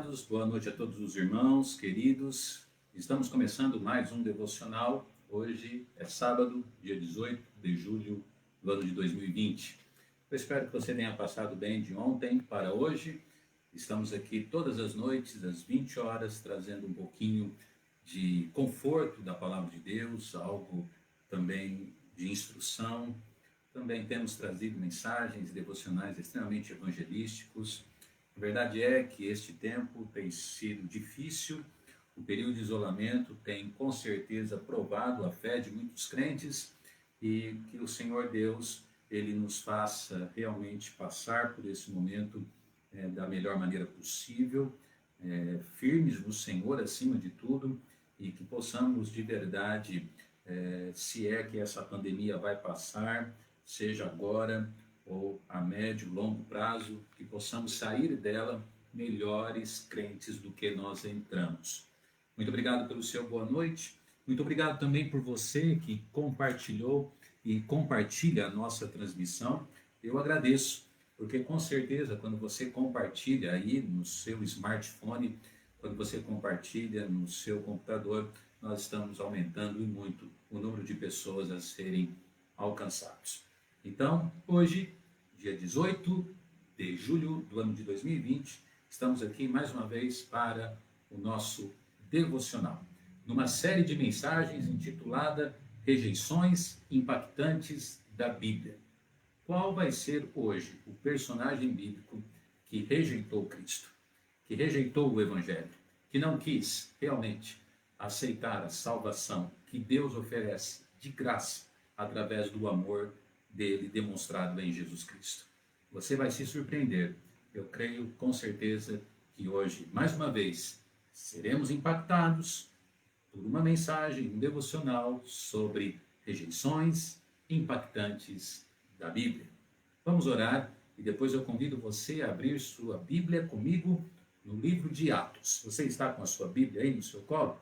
amados, boa noite a todos os irmãos, queridos. Estamos começando mais um devocional. Hoje é sábado, dia 18 de julho do ano de 2020. Eu espero que você tenha passado bem de ontem para hoje. Estamos aqui todas as noites, às 20 horas, trazendo um pouquinho de conforto da palavra de Deus, algo também de instrução. Também temos trazido mensagens devocionais extremamente evangelísticos. A verdade é que este tempo tem sido difícil, o período de isolamento tem com certeza provado a fé de muitos crentes e que o Senhor Deus, Ele nos faça realmente passar por esse momento da melhor maneira possível, firmes no Senhor acima de tudo e que possamos de verdade, se é que essa pandemia vai passar, seja agora ou a médio, longo prazo, que possamos sair dela melhores crentes do que nós entramos. Muito obrigado pelo seu boa noite, muito obrigado também por você que compartilhou e compartilha a nossa transmissão. Eu agradeço, porque com certeza quando você compartilha aí no seu smartphone, quando você compartilha no seu computador, nós estamos aumentando e muito o número de pessoas a serem alcançados. Então, hoje, dia 18 de julho do ano de 2020, estamos aqui mais uma vez para o nosso devocional, numa série de mensagens intitulada Rejeições Impactantes da Bíblia. Qual vai ser hoje o personagem bíblico que rejeitou Cristo, que rejeitou o Evangelho, que não quis realmente aceitar a salvação que Deus oferece de graça através do amor dele demonstrado em Jesus Cristo? Você vai se surpreender. Eu creio com certeza que hoje, mais uma vez, seremos impactados por uma mensagem, um devocional sobre rejeições impactantes da Bíblia. Vamos orar e depois eu convido você a abrir sua Bíblia comigo no livro de Atos. Você está com a sua Bíblia aí no seu colo?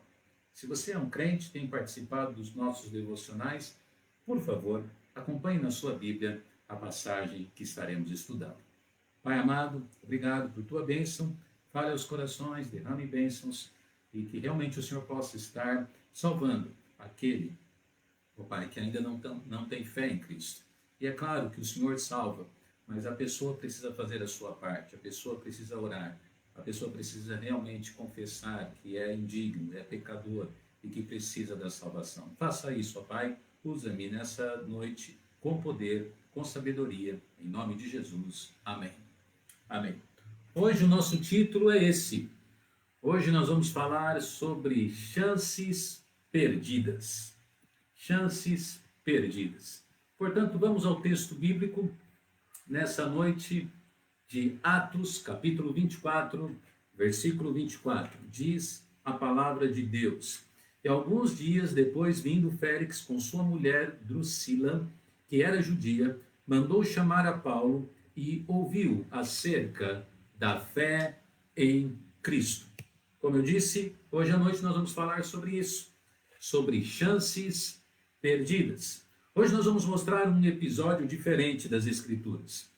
Se você é um crente, tem participado dos nossos devocionais, por favor, acompanhe na sua Bíblia a passagem que estaremos estudando. Pai amado, obrigado por tua bênção, fale aos corações, derrame bênçãos e que realmente o Senhor possa estar salvando aquele, Pai, que ainda não tem fé em Cristo. E é claro que o Senhor salva, mas a pessoa precisa fazer a sua parte, a pessoa precisa orar, a pessoa precisa realmente confessar que é indigno, é pecador e que precisa da salvação. Faça isso, Pai. Usa-me nessa noite com poder, com sabedoria, em nome de Jesus. Amém. Amém. Hoje o nosso título é esse. Hoje nós vamos falar sobre chances perdidas. Chances perdidas. Portanto, vamos ao texto bíblico nessa noite de Atos, capítulo 24, versículo 24. Diz a palavra de Deus: E alguns dias depois, vindo Félix com sua mulher Drusila, que era judia, mandou chamar a Paulo e ouviu acerca da fé em Cristo. Como eu disse, hoje à noite nós vamos falar sobre isso, sobre chances perdidas. Hoje nós vamos mostrar um episódio diferente das Escrituras,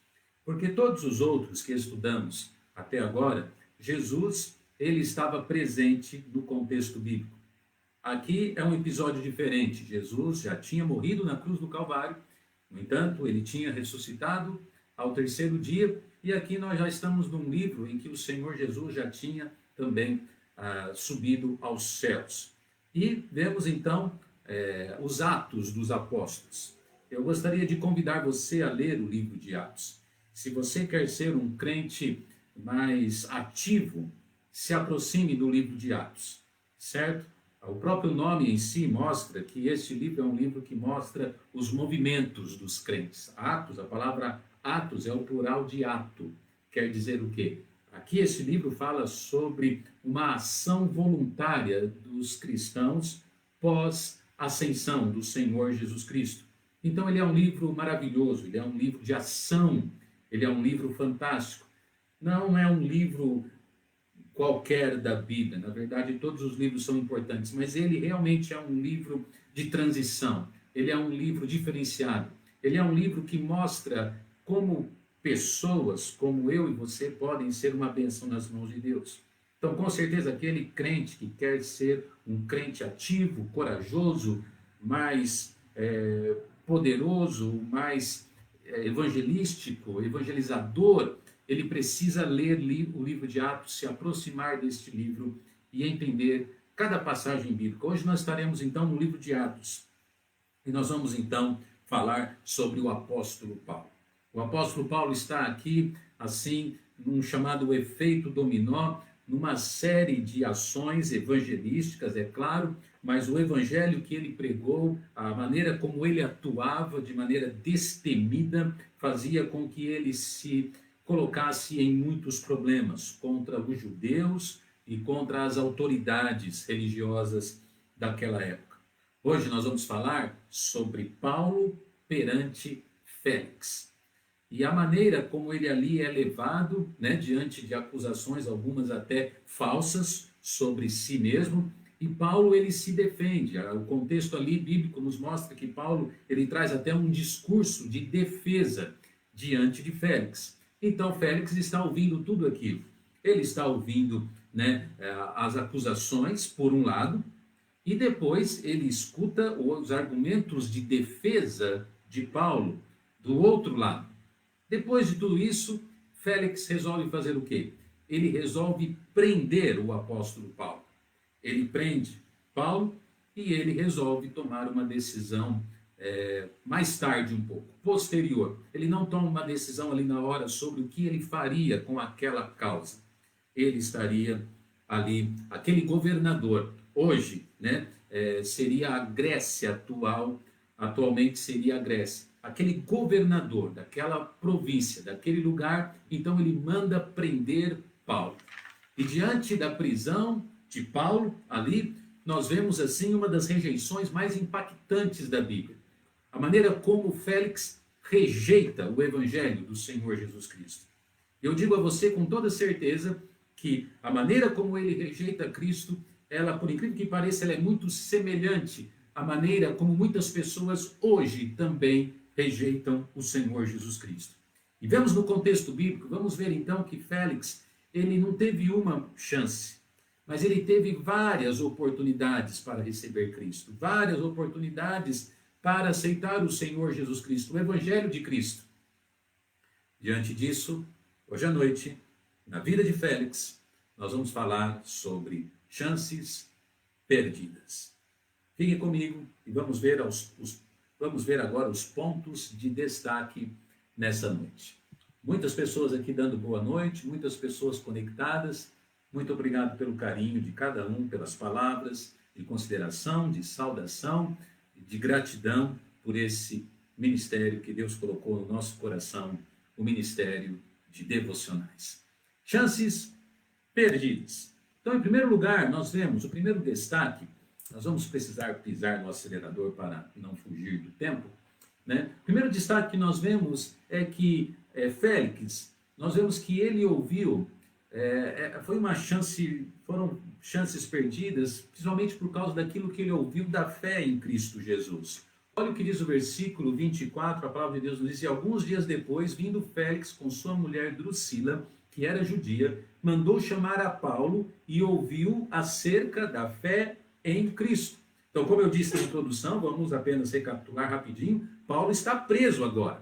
porque todos os outros que estudamos até agora, Jesus, ele estava presente no contexto bíblico. Aqui é um episódio diferente. Jesus já tinha morrido na cruz do Calvário, no entanto, ele tinha ressuscitado ao terceiro dia, e aqui nós já estamos num livro em que o Senhor Jesus já tinha também subido aos céus. E vemos então os Atos dos Apóstolos. Eu gostaria de convidar você a ler o livro de Atos. Se você quer ser um crente mais ativo, se aproxime do livro de Atos, certo? O próprio nome em si mostra que este livro é um livro que mostra os movimentos dos crentes. Atos, a palavra atos é o plural de ato. Quer dizer o quê? Aqui esse livro fala sobre uma ação voluntária dos cristãos pós-ascensão do Senhor Jesus Cristo. Então ele é um livro maravilhoso, ele é um livro de ação, ele é um livro fantástico. Não é um livro qualquer da Bíblia. Na verdade, todos os livros são importantes, mas ele realmente é um livro de transição. Ele é um livro diferenciado. Ele é um livro que mostra como pessoas como eu e você podem ser uma bênção nas mãos de Deus. Então, com certeza, aquele crente que quer ser um crente ativo, corajoso, mais poderoso, mais evangelístico, evangelizador, ele precisa ler o livro de Atos, se aproximar deste livro e entender cada passagem bíblica. Hoje nós estaremos então no livro de Atos e nós vamos então falar sobre o apóstolo Paulo. O apóstolo Paulo está aqui, assim, num chamado efeito dominó, numa série de ações evangelísticas, é claro, mas o evangelho que ele pregou, a maneira como ele atuava de maneira destemida, fazia com que ele se colocasse em muitos problemas contra os judeus e contra as autoridades religiosas daquela época. Hoje nós vamos falar sobre Paulo perante Félix. E a maneira como ele ali é levado, diante de acusações, algumas até falsas, sobre si mesmo, e Paulo ele se defende. O contexto ali bíblico nos mostra que Paulo ele traz até um discurso de defesa diante de Félix. Então Félix está ouvindo tudo aquilo. Ele está ouvindo as acusações, por um lado, e depois ele escuta os argumentos de defesa de Paulo, do outro lado. Depois de tudo isso, Félix resolve fazer o quê? Ele resolve prender o apóstolo Paulo. Ele prende Paulo e ele resolve tomar uma decisão mais tarde um pouco, posterior. Ele não toma uma decisão ali na hora sobre o que ele faria com aquela causa. Ele estaria ali, aquele governador, hoje, seria a Grécia atualmente seria a Grécia. Aquele governador daquela província, daquele lugar, então ele manda prender Paulo. E diante da prisão de Paulo, ali, nós vemos assim uma das rejeições mais impactantes da Bíblia. A maneira como Félix rejeita o evangelho do Senhor Jesus Cristo. Eu digo a você com toda certeza que a maneira como ele rejeita Cristo, ela, por incrível que pareça, ela é muito semelhante à maneira como muitas pessoas hoje também rejeitam o Senhor Jesus Cristo. E vemos no contexto bíblico, vamos ver então que Félix, ele não teve uma chance, mas ele teve várias oportunidades para receber Cristo, várias oportunidades para aceitar o Senhor Jesus Cristo, o Evangelho de Cristo. Diante disso, hoje à noite, na vida de Félix, nós vamos falar sobre chances perdidas. Fique comigo e vamos ver agora os pontos de destaque nessa noite. Muitas pessoas aqui dando boa noite, muitas pessoas conectadas. Muito obrigado pelo carinho de cada um, pelas palavras de consideração, de saudação, de gratidão por esse ministério que Deus colocou no nosso coração, o ministério de devocionais. Chances perdidas. Então, em primeiro lugar, nós vemos o primeiro destaque. Nós vamos precisar pisar no acelerador para não fugir do tempo. O primeiro destaque que nós vemos é que Félix, nós vemos que ele ouviu, foram chances perdidas, principalmente por causa daquilo que ele ouviu da fé em Cristo Jesus. Olha o que diz o versículo 24, a palavra de Deus nos diz: e alguns dias depois, vindo Félix com sua mulher Drusila, que era judia, mandou chamar a Paulo e ouviu acerca da fé em Cristo. Então, como eu disse na introdução, vamos apenas recapitular rapidinho, Paulo está preso agora.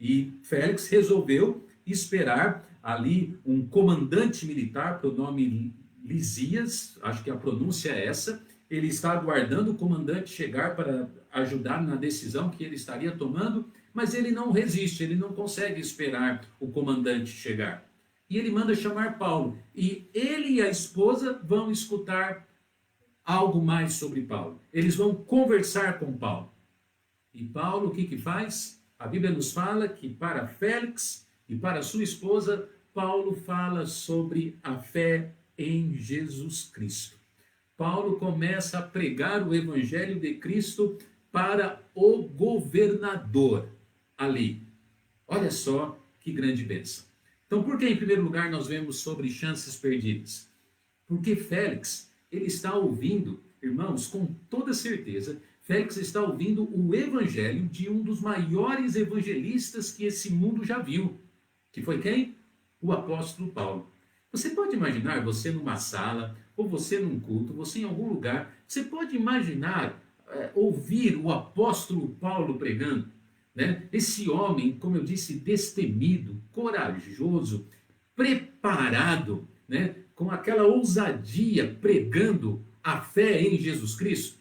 E Félix resolveu esperar ali um comandante militar, pelo nome Lisias, acho que a pronúncia é essa. Ele está aguardando o comandante chegar para ajudar na decisão que ele estaria tomando, mas ele não resiste, ele não consegue esperar o comandante chegar. E ele manda chamar Paulo. E ele e a esposa vão escutar algo mais sobre Paulo. Eles vão conversar com Paulo. E Paulo, o que faz? A Bíblia nos fala que para Félix e para sua esposa, Paulo fala sobre a fé em Jesus Cristo. Paulo começa a pregar o evangelho de Cristo para o governador ali. Olha só que grande bênção. Então, por que em primeiro lugar nós vemos sobre chances perdidas? Porque Félix, ele está ouvindo, irmãos, com toda certeza, Félix está ouvindo o evangelho de um dos maiores evangelistas que esse mundo já viu. Que foi quem? O apóstolo Paulo. Você pode imaginar você numa sala, ou você num culto, você em algum lugar, você pode imaginar ouvir o apóstolo Paulo pregando, né? Esse homem, como eu disse, destemido, corajoso, preparado, né? Com aquela ousadia, pregando a fé em Jesus Cristo.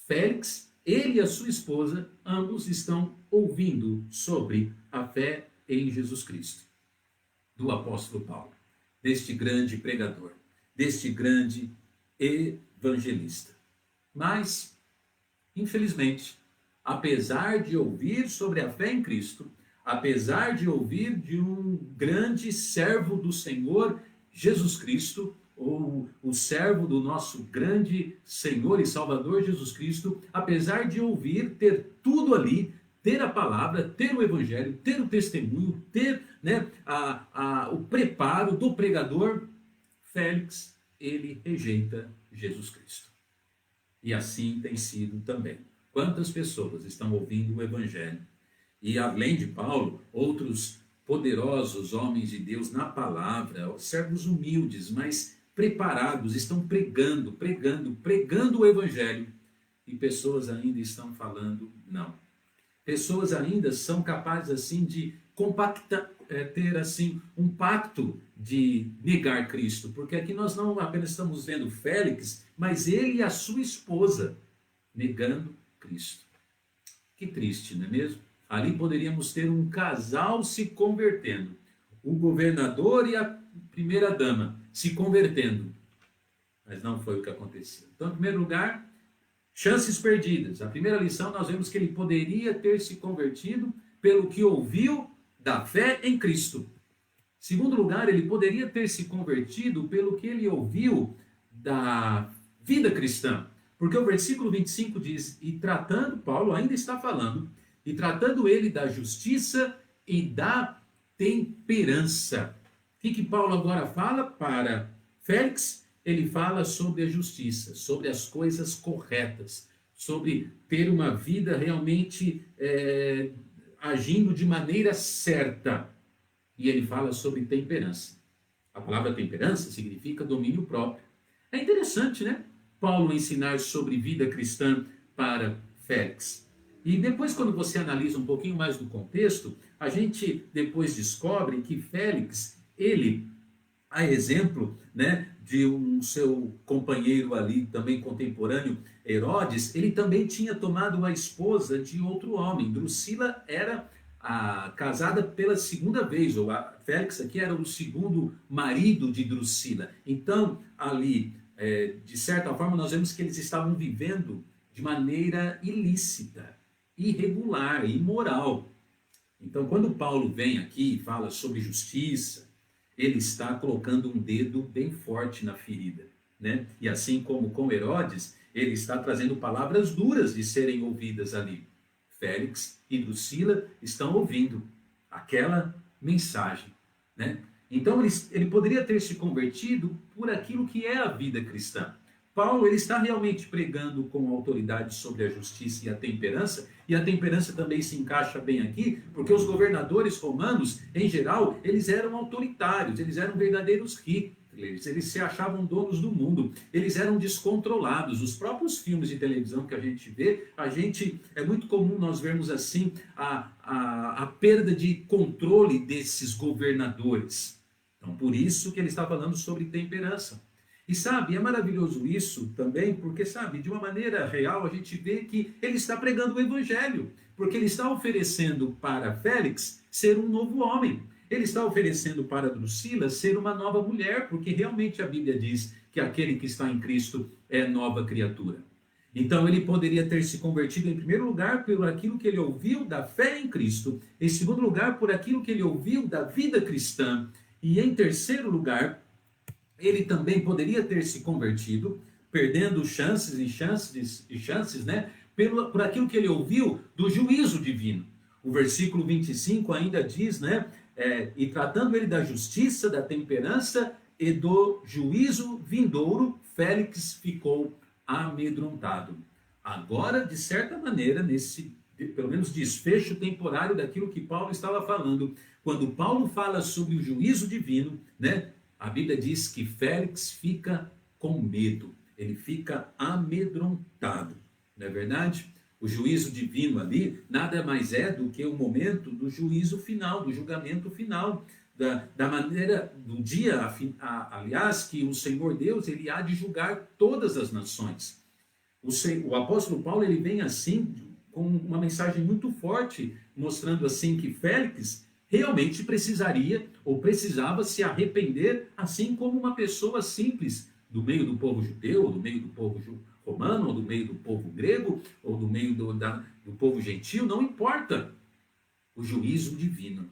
Félix, ele e a sua esposa, ambos estão ouvindo sobre a fé em Jesus Cristo, do apóstolo Paulo, deste grande pregador, deste grande evangelista. Mas, infelizmente, apesar de ouvir sobre a fé em Cristo, apesar de ouvir de um grande servo do Senhor Jesus Cristo, ou o servo do nosso grande Senhor e Salvador Jesus Cristo, apesar de ouvir, ter tudo ali, ter a palavra, ter o evangelho, ter o testemunho, ter, né, o preparo do pregador, Félix, ele rejeita Jesus Cristo. E assim tem sido também. Quantas pessoas estão ouvindo o evangelho? E além de Paulo, outros poderosos homens de Deus na palavra, servos humildes, mas preparados, estão pregando o evangelho. E pessoas ainda estão falando não. Pessoas ainda são capazes assim de ter assim um pacto de negar Cristo, porque aqui nós não apenas estamos vendo Félix, mas ele e a sua esposa negando Cristo. Que triste, não é mesmo? Ali poderíamos ter um casal se convertendo, o governador e a primeira dama se convertendo, mas não foi o que aconteceu. Então, em primeiro lugar, chances perdidas. A primeira lição nós vemos que ele poderia ter se convertido pelo que ouviu da fé em Cristo. Em segundo lugar, ele poderia ter se convertido pelo que ele ouviu da vida cristã. Porque o versículo 25 diz, e tratando, Paulo ainda está falando, e tratando ele da justiça e da temperança. O que Paulo agora fala para Félix? Ele fala sobre a justiça, sobre as coisas corretas, sobre ter uma vida realmente agindo de maneira certa. E ele fala sobre temperança. A palavra temperança significa domínio próprio. É interessante, né? Paulo ensinar sobre vida cristã para Félix. E depois, quando você analisa um pouquinho mais do contexto, a gente depois descobre que Félix, ele, a exemplo, né, de um seu companheiro ali, também contemporâneo, Herodes, ele também tinha tomado a esposa de outro homem. Drusila era casada pela segunda vez, ou a Félix aqui era o segundo marido de Drusila. Então, ali, de certa forma, nós vemos que eles estavam vivendo de maneira ilícita, irregular, imoral. Então, quando Paulo vem aqui e fala sobre justiça, ele está colocando um dedo bem forte na ferida, né? E assim como com Herodes, ele está trazendo palavras duras de serem ouvidas ali. Félix e Drusila estão ouvindo aquela mensagem, né? Então ele poderia ter se convertido por aquilo que é a vida cristã. Paulo ele está realmente pregando com autoridade sobre a justiça e a temperança também se encaixa bem aqui, porque os governadores romanos, em geral, eles eram autoritários, eles eram verdadeiros Hitlers, eles se achavam donos do mundo, eles eram descontrolados. Os próprios filmes de televisão que a gente vê, é muito comum nós vermos assim a perda de controle desses governadores. Então, por isso que ele está falando sobre temperança. E sabe, é maravilhoso isso também, porque sabe, de uma maneira real a gente vê que ele está pregando o evangelho, porque ele está oferecendo para Félix ser um novo homem. Ele está oferecendo para Drusila ser uma nova mulher, porque realmente a Bíblia diz que aquele que está em Cristo é nova criatura. Então ele poderia ter se convertido em primeiro lugar por aquilo que ele ouviu da fé em Cristo, em segundo lugar por aquilo que ele ouviu da vida cristã, e em terceiro lugar ele também poderia ter se convertido, perdendo chances e chances, né, por aquilo que ele ouviu do juízo divino. O versículo 25 ainda diz, né, e tratando ele da justiça, da temperança e do juízo vindouro, Félix ficou amedrontado. Agora, de certa maneira, nesse, pelo menos, desfecho temporário daquilo que Paulo estava falando, quando Paulo fala sobre o juízo divino, né, A Bíblia diz que Félix fica com medo, ele fica amedrontado, não é verdade? O juízo divino ali nada mais é do que o momento do juízo final, do julgamento final, da maneira, do dia, aliás, que o Senhor Deus, ele há de julgar todas as nações. O apóstolo Paulo, ele vem assim, com uma mensagem muito forte, mostrando assim que Félix realmente precisaria ou precisava se arrepender, assim como uma pessoa simples do meio do povo judeu, do meio do povo romano, ou do meio do povo grego, ou do meio do povo gentil, não importa o juízo divino.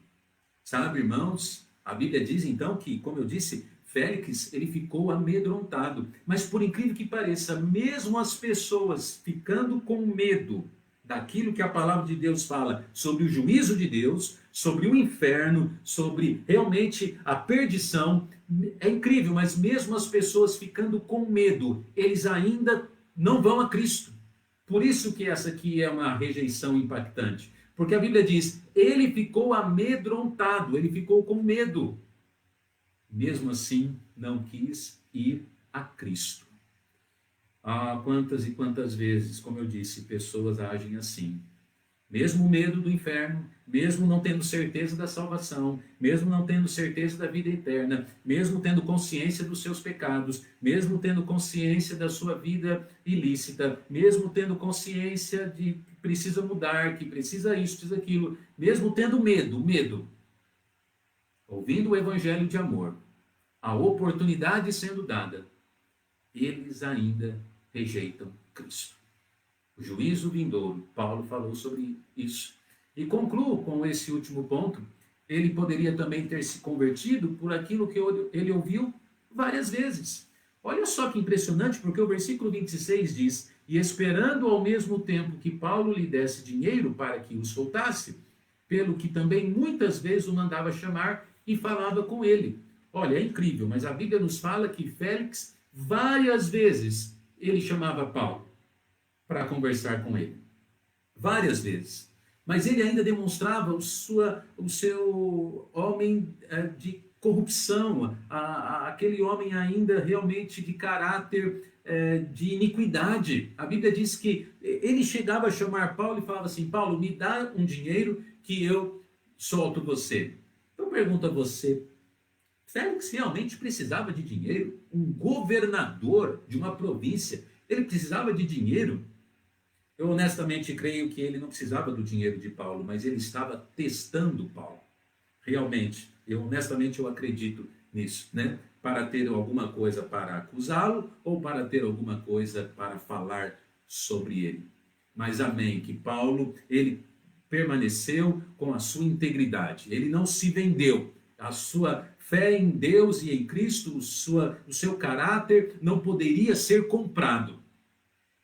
Sabe, irmãos, a Bíblia diz então que, como eu disse, Félix, ele ficou amedrontado. Mas por incrível que pareça, mesmo as pessoas ficando com medo daquilo que a palavra de Deus fala sobre o juízo de Deus, sobre o inferno, sobre realmente a perdição, é incrível, mas mesmo as pessoas ficando com medo, eles ainda não vão a Cristo. Por isso que essa aqui é uma rejeição impactante. Porque a Bíblia diz, ele ficou amedrontado, ele ficou com medo. Mesmo assim, não quis ir a Cristo. Ah, quantas e quantas vezes, como eu disse, pessoas agem assim. Mesmo o medo do inferno, mesmo não tendo certeza da salvação, mesmo não tendo certeza da vida eterna, mesmo tendo consciência dos seus pecados, mesmo tendo consciência da sua vida ilícita, mesmo tendo consciência de que precisa mudar, que precisa isso, precisa aquilo, mesmo tendo medo, ouvindo o evangelho de amor, a oportunidade sendo dada, eles ainda rejeitam Cristo. O juízo vindouro, Paulo falou sobre isso. E concluo com esse último ponto. Ele poderia também ter se convertido por aquilo que ele ouviu várias vezes. Olha só que impressionante, porque o versículo 26 diz, e esperando ao mesmo tempo que Paulo lhe desse dinheiro para que o soltasse, pelo que também muitas vezes o mandava chamar e falava com ele. Olha, é incrível, mas a Bíblia nos fala que Félix, várias vezes, ele chamava Paulo para conversar com ele. Várias vezes. Mas ele ainda demonstrava o seu homem de corrupção, aquele homem ainda realmente de caráter de iniquidade. A Bíblia diz que ele chegava a chamar Paulo e falava assim, Paulo, me dá um dinheiro que eu solto você. Então pergunto a você, Félix realmente precisava de dinheiro? Um governador de uma província, ele precisava de dinheiro? Eu honestamente creio que ele não precisava do dinheiro de Paulo, mas ele estava testando Paulo. Realmente, eu acredito nisso, né? Para ter alguma coisa para acusá-lo ou para ter alguma coisa para falar sobre ele. Mas amém, que Paulo, ele permaneceu com a sua integridade. Ele não se vendeu. A sua fé em Deus e em Cristo, o seu caráter não poderia ser comprado.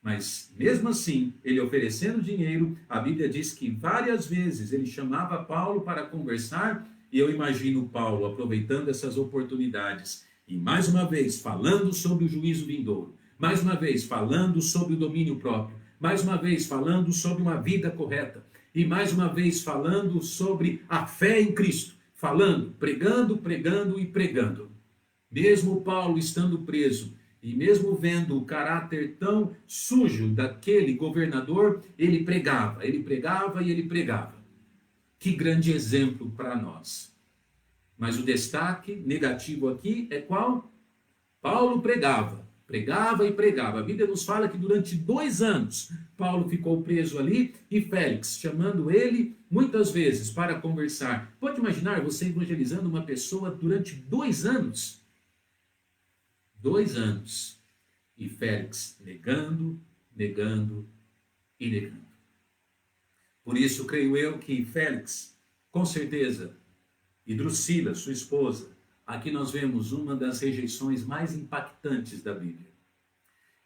Mas, mesmo assim, ele oferecendo dinheiro, a Bíblia diz que várias vezes ele chamava Paulo para conversar, e eu imagino Paulo aproveitando essas oportunidades, e mais uma vez falando sobre o juízo vindouro, mais uma vez falando sobre o domínio próprio, mais uma vez falando sobre uma vida correta, e mais uma vez falando sobre a fé em Cristo, falando, pregando, pregando e pregando. Mesmo Paulo estando preso, e mesmo vendo o caráter tão sujo daquele governador, ele pregava e ele pregava. Que grande exemplo para nós. Mas o destaque negativo aqui é qual? Paulo pregava e pregava. A Bíblia nos fala que durante 2 anos, Paulo ficou preso ali e Félix, chamando ele muitas vezes para conversar. Pode imaginar você evangelizando uma pessoa durante 2 anos? 2 anos. E Félix negando e negando. Por isso, creio eu que Félix, com certeza, e Drusila, sua esposa, aqui nós vemos uma das rejeições mais impactantes da Bíblia.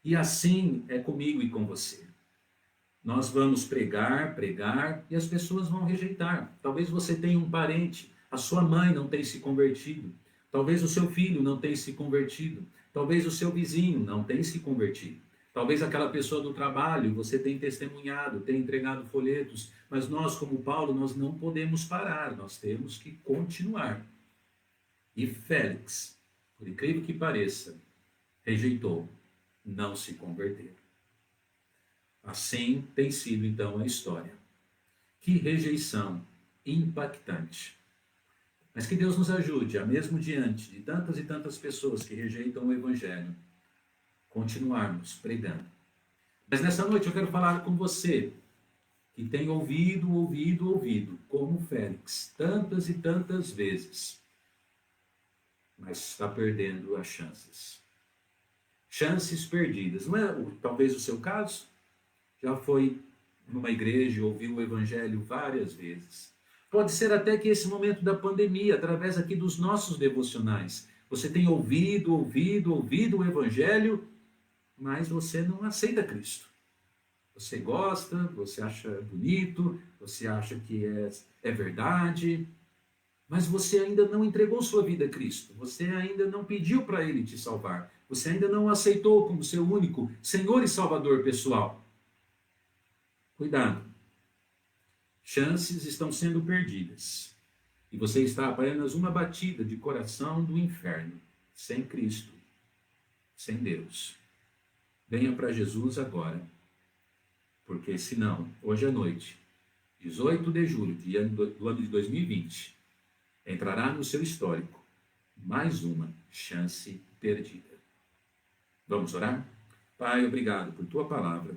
E assim é comigo e com você. Nós vamos pregar, e as pessoas vão rejeitar. Talvez você tenha um parente, a sua mãe não tenha se convertido. Talvez o seu filho não tenha se convertido. Talvez o seu vizinho não tenha se convertido. Talvez aquela pessoa do trabalho, você tem testemunhado, tem entregado folhetos. Mas nós, como Paulo, nós não podemos parar. Nós temos que continuar. E Félix, por incrível que pareça, rejeitou, não se converteram. Assim tem sido então a história. Que rejeição impactante. Mas que Deus nos ajude a, mesmo diante de tantas e tantas pessoas que rejeitam o Evangelho, continuarmos pregando. Mas nessa noite eu quero falar com você, que tem ouvido, como Félix, tantas e tantas vezes, mas está perdendo as chances. Chances perdidas. Não é talvez o seu caso? Já foi numa igreja e ouviu o Evangelho várias vezes. Pode ser até que esse momento da pandemia, através aqui dos nossos devocionais, você tem ouvido o Evangelho, mas você não aceita Cristo. Você gosta, você acha bonito, você acha que é verdade, mas você ainda não entregou sua vida a Cristo. Você ainda não pediu para Ele te salvar. Você ainda não aceitou como seu único Senhor e Salvador pessoal. Cuidado. Chances estão sendo perdidas. E você está apenas uma batida de coração do inferno, sem Cristo, sem Deus. Venha para Jesus agora, porque senão, hoje à noite, 18 de julho do ano de 2020, entrará no seu histórico mais uma chance perdida. Vamos orar? Pai, obrigado por tua palavra,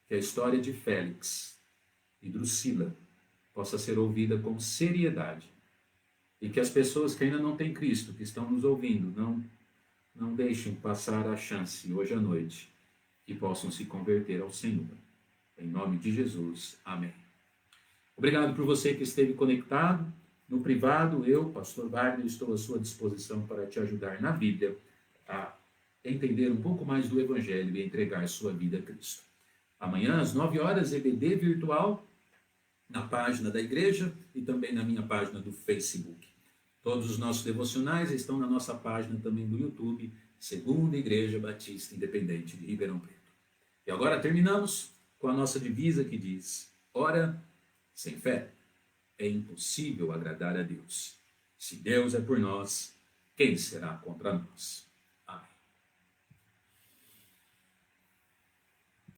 que a história de Félix e Drusila possa ser ouvida com seriedade e que as pessoas que ainda não têm Cristo, que estão nos ouvindo, não deixem passar a chance hoje à noite que possam se converter ao Senhor. Em nome de Jesus. Amém. Obrigado por você que esteve conectado. No privado, eu, pastor Wagner, estou à sua disposição para te ajudar na Bíblia a entender um pouco mais do Evangelho e entregar sua vida a Cristo. Amanhã, às 9 horas, EBD virtual, na página da igreja e também na minha página do Facebook. Todos os nossos devocionais estão na nossa página também do YouTube, Segunda Igreja Batista Independente de Ribeirão Preto. E agora terminamos com a nossa divisa que diz: ora, sem fé é impossível agradar a Deus. Se Deus é por nós, quem será contra nós?